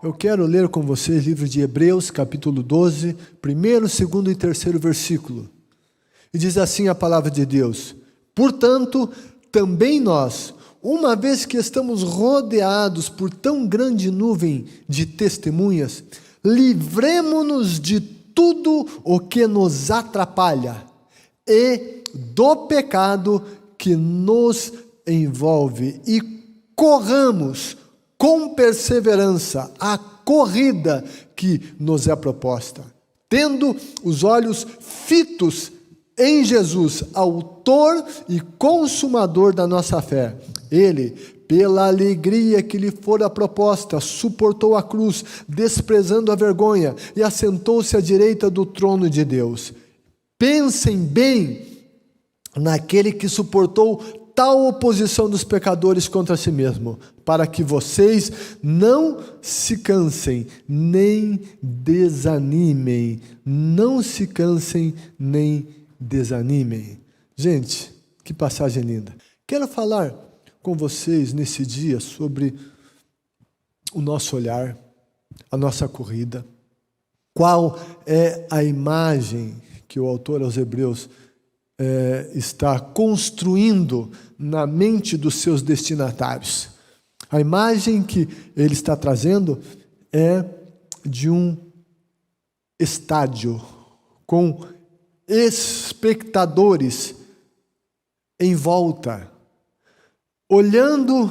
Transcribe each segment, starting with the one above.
Eu quero ler com vocês o livro de Hebreus, capítulo 12, primeiro, segundo e terceiro versículo. E diz assim a palavra de Deus: portanto, também nós, uma vez que estamos rodeados por tão grande nuvem de testemunhas, livremo-nos de tudo o que nos atrapalha e do pecado que nos envolve e corramos com perseverança a corrida que nos é proposta, tendo os olhos fitos em Jesus, autor e consumador da nossa fé. Ele, pela alegria que lhe fora proposta, suportou a cruz, desprezando a vergonha, e assentou-se à direita do trono de Deus. Pensem bem naquele que suportou tal oposição dos pecadores contra si mesmo, para que vocês não se cansem, nem desanimem. Não se cansem, nem desanimem. Gente, que passagem linda. Quero falar com vocês nesse dia sobre o nosso olhar, a nossa corrida. Qual é a imagem que o autor aos Hebreus está construindo na mente dos seus destinatários? A imagem que ele está trazendo é de um estádio com espectadores em volta, olhando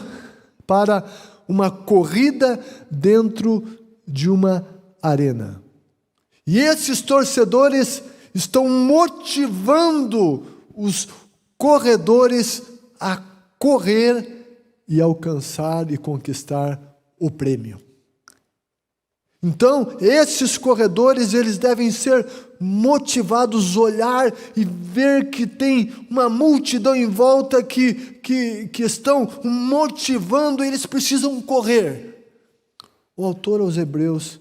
para uma corrida dentro de uma arena. E esses torcedores estão motivando os corredores a correr e alcançar e conquistar o prêmio. Então, esses corredores, eles devem ser motivados a olhar e ver que tem uma multidão em volta que estão motivando, eles precisam correr. O autor aos Hebreus,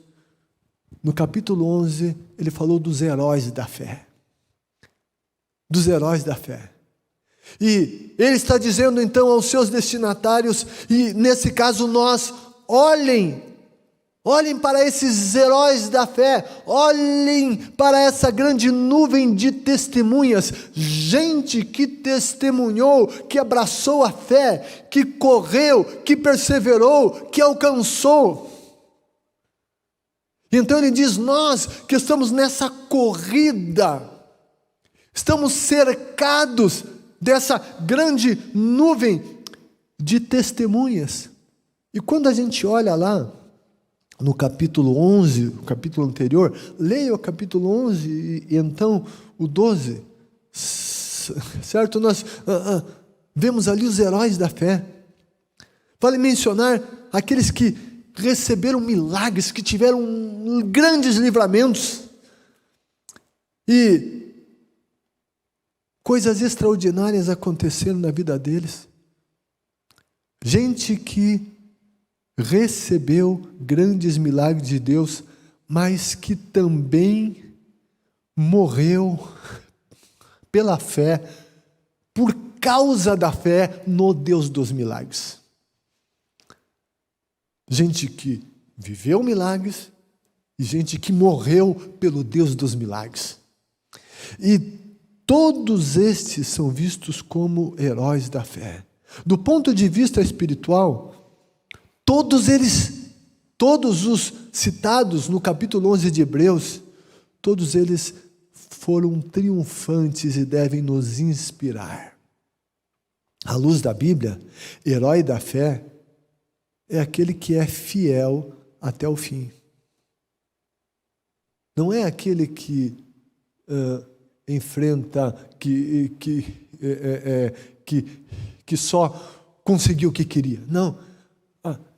no capítulo 11, ele falou dos heróis da fé. Dos heróis da fé. E ele está dizendo então aos seus destinatários, e nesse caso nós, olhem para esses heróis da fé, olhem para essa grande nuvem de testemunhas, gente que testemunhou, que abraçou a fé, que correu, que perseverou, que alcançou. Então ele diz, nós que estamos nessa corrida, estamos cercados dessa grande nuvem de testemunhas. E quando a gente olha lá, no capítulo 11, o capítulo anterior, leia o capítulo 11 e então o 12, certo? Nós vemos ali os heróis da fé. Vale mencionar aqueles que receberam milagres, que tiveram grandes livramentos e coisas extraordinárias aconteceram na vida deles. Gente que recebeu grandes milagres de Deus, mas que também morreu pela fé, por causa da fé no Deus dos milagres. Gente que viveu milagres e gente que morreu pelo Deus dos milagres. E todos estes são vistos como heróis da fé. Do ponto de vista espiritual, todos os citados no capítulo 11 de Hebreus, todos eles foram triunfantes e devem nos inspirar. À luz da Bíblia, herói da fé é aquele que é fiel até o fim. Não é aquele que enfrenta, que só conseguiu o que queria. Não.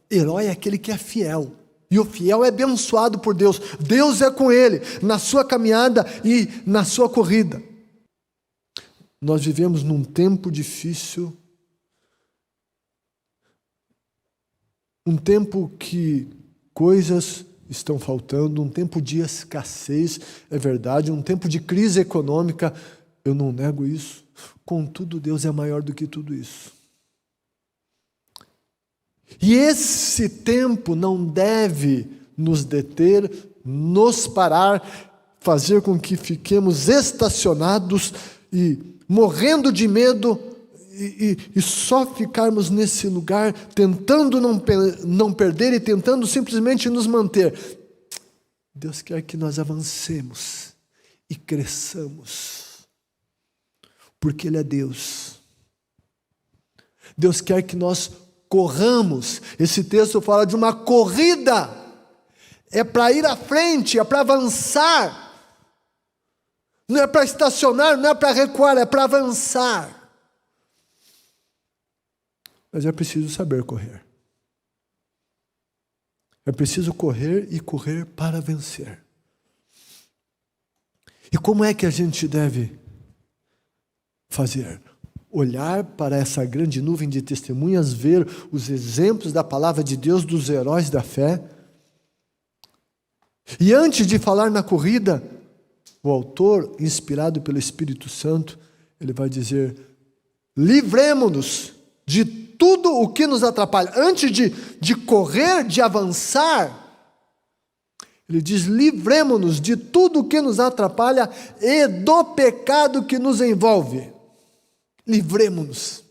Herói é aquele que é fiel. E o fiel é abençoado por Deus. Deus é com ele na sua caminhada e na sua corrida. Nós vivemos num tempo difícil, um tempo que coisas estão faltando, um tempo de escassez, é verdade, um tempo de crise econômica, eu não nego isso. Contudo, Deus é maior do que tudo isso. E esse tempo não deve nos deter, nos parar, fazer com que fiquemos estacionados e morrendo de medo e só ficarmos nesse lugar, tentando não perder e tentando simplesmente nos manter. Deus quer que nós avancemos e cresçamos, porque Ele é Deus. Deus quer que nós corramos. Esse texto fala de uma corrida, é para ir à frente, é para avançar, não é para estacionar, não é para recuar, é para avançar. Mas é preciso saber correr. É preciso correr e correr para vencer. E como é que a gente deve fazer? Olhar para essa grande nuvem de testemunhas, ver os exemplos da palavra de Deus dos heróis da fé. E antes de falar na corrida, o autor, inspirado pelo Espírito Santo, ele vai dizer: livremo-nos de tudo o que nos atrapalha. Antes de correr, de avançar, ele diz: livremo-nos de tudo o que nos atrapalha e do pecado que nos envolve. Livremo-nos.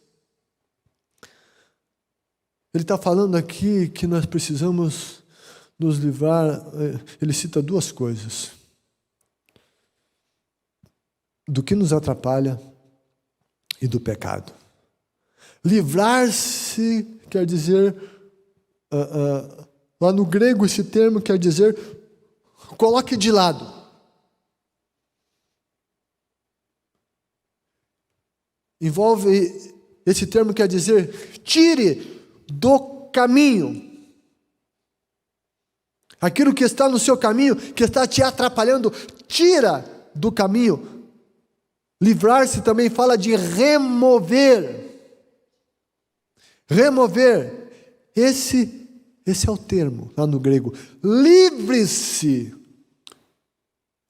Ele está falando aqui que nós precisamos nos livrar. Ele cita duas coisas: do que nos atrapalha e do pecado. Livrar-se quer dizer, lá no grego esse termo quer dizer, coloque de lado. Envolve, esse termo quer dizer, tire do caminho. Aquilo que está no seu caminho, que está te atrapalhando, tira do caminho. Livrar-se também fala de remover. Remover. Esse é o termo lá no grego. Livre-se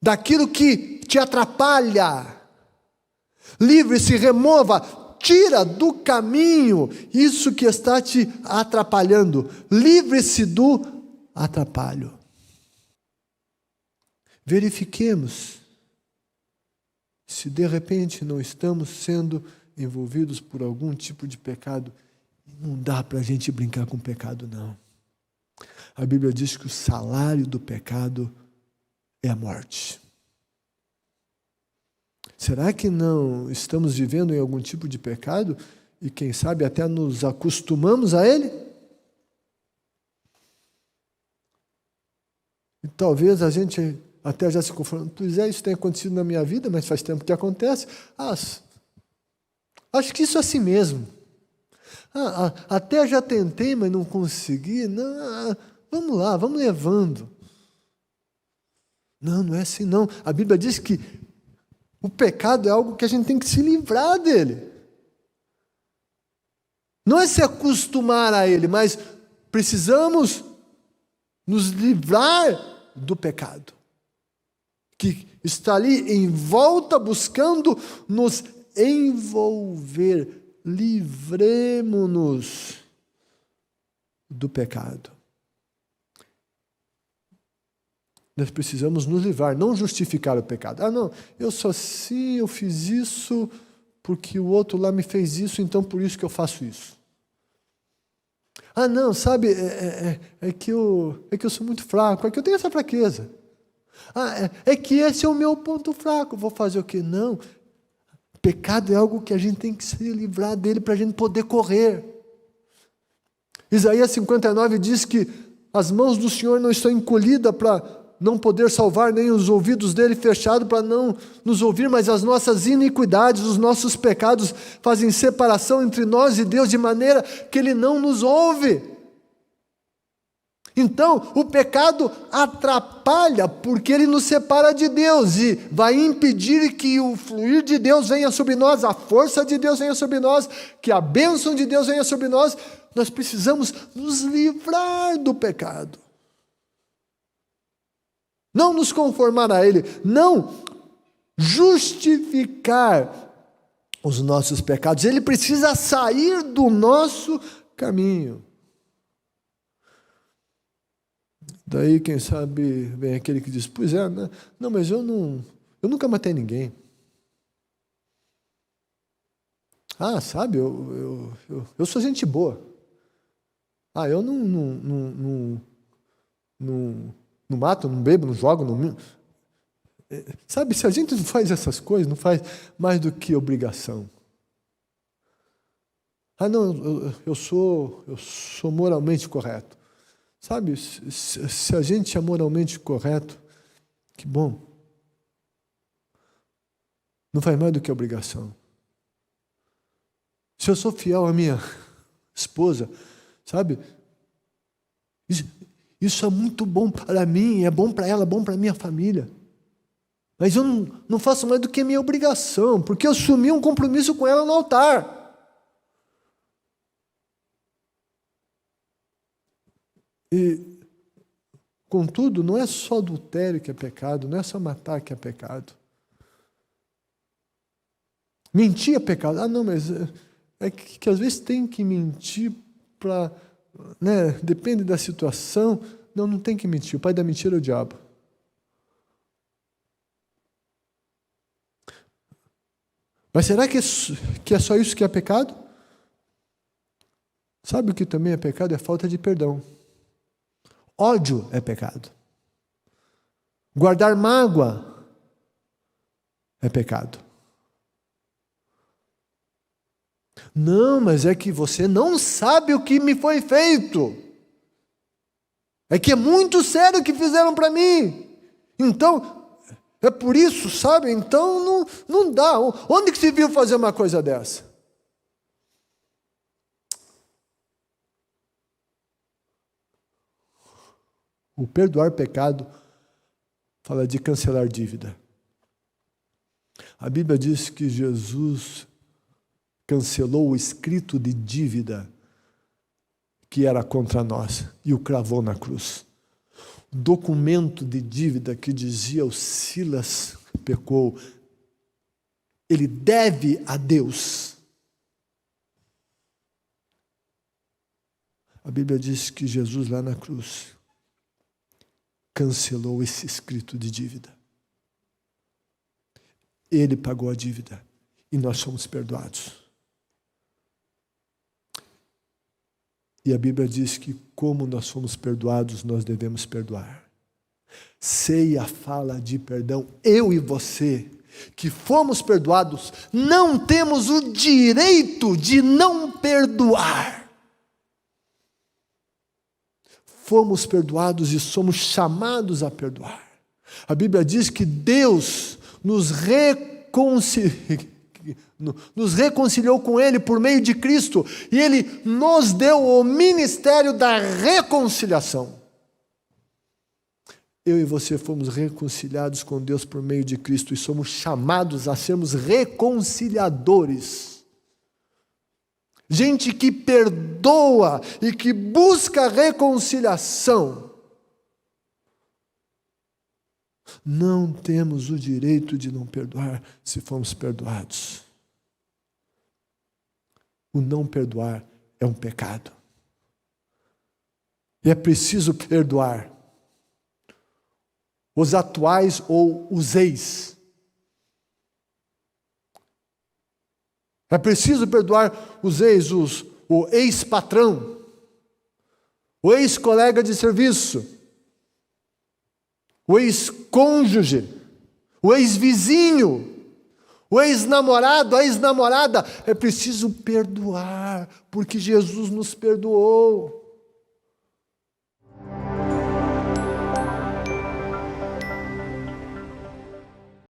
daquilo que te atrapalha. Livre-se, remova, tira do caminho isso que está te atrapalhando. Livre-se do atrapalho. Verifiquemos se de repente não estamos sendo envolvidos por algum tipo de pecado. Não dá para a gente brincar com pecado, não. A Bíblia diz que o salário do pecado é a morte. Será que não estamos vivendo em algum tipo de pecado e quem sabe até nos acostumamos a ele? E talvez a gente até já se confronta: pois é, isso tem acontecido na minha vida, mas faz tempo que acontece. Acho que isso é assim mesmo. Até já tentei, mas não consegui. Não, vamos lá, vamos levando. Não é assim não. A Bíblia diz que o pecado é algo que a gente tem que se livrar dele. Não é se acostumar a ele, mas precisamos nos livrar do pecado, que está ali em volta buscando nos envolver. Livremo-nos do pecado. Nós precisamos nos livrar, não justificar o pecado. Não, eu sou assim, eu fiz isso porque o outro lá me fez isso, então por isso que eu faço isso. Não, sabe, é que eu sou muito fraco, é que eu tenho essa fraqueza. É que esse é o meu ponto fraco, vou fazer o quê? Não, pecado é algo que a gente tem que se livrar dele para a gente poder correr. Isaías 59 diz que as mãos do Senhor não estão encolhidas para não poder salvar, nem os ouvidos dele fechados para não nos ouvir, mas as nossas iniquidades, os nossos pecados fazem separação entre nós e Deus de maneira que ele não nos ouve. Então, o pecado atrapalha porque ele nos separa de Deus e vai impedir que o fluir de Deus venha sobre nós, a força de Deus venha sobre nós, que a bênção de Deus venha sobre nós. Nós precisamos nos livrar do pecado. Não nos conformar a ele, não justificar os nossos pecados. Ele precisa sair do nosso caminho. Daí, quem sabe, vem aquele que diz, pois é, né? Não, mas eu nunca matei ninguém. Ah, sabe, eu sou gente boa. Ah, eu não mato, não bebo, não jogo, não... Sabe, se a gente não faz essas coisas, não faz mais do que obrigação. Ah, não, eu sou moralmente correto. Sabe, se a gente é moralmente correto, que bom. Não faz mais do que obrigação. Se eu sou fiel à minha esposa, sabe, isso é muito bom para mim, é bom para ela, é bom para a minha família. Mas eu não faço mais do que a minha obrigação, porque eu assumi um compromisso com ela no altar. E, contudo, não é só adultério que é pecado, não é só matar que é pecado. Mentir é pecado. Ah, não, mas é que às vezes tem que mentir para... Né, depende da situação. Não tem que mentir. O pai da mentira é o diabo. Mas será que é só isso que é pecado? Sabe o que também é pecado? É falta de perdão. Ódio é pecado. Guardar mágoa é pecado. Não, mas é que você não sabe o que me foi feito. É que é muito sério o que fizeram para mim. Então, é por isso, sabe? Então não dá. Onde que se viu fazer uma coisa dessa? O perdoar pecado fala de cancelar dívida. A Bíblia diz que Jesus cancelou o escrito de dívida que era contra nós e o cravou na cruz. O documento de dívida que dizia o Silas pecou, ele deve a Deus. A Bíblia diz que Jesus lá na cruz cancelou esse escrito de dívida. Ele pagou a dívida e nós somos perdoados. E a Bíblia diz que como nós fomos perdoados, nós devemos perdoar. Ceia fala de perdão. Eu e você, que fomos perdoados, não temos o direito de não perdoar. Fomos perdoados e somos chamados a perdoar. A Bíblia diz que Deus nos reconciliou com Ele por meio de Cristo, e Ele nos deu o ministério da reconciliação. Eu e você fomos reconciliados com Deus por meio de Cristo e somos chamados a sermos reconciliadores. Gente que perdoa e que busca reconciliação. Não temos o direito de não perdoar se fomos perdoados. O não perdoar é um pecado. E é preciso perdoar os atuais ou os ex. É preciso perdoar os ex, o ex-patrão, o ex-colega de serviço, o ex-cônjuge, o ex-vizinho, o ex-namorado, a ex-namorada. É preciso perdoar, porque Jesus nos perdoou.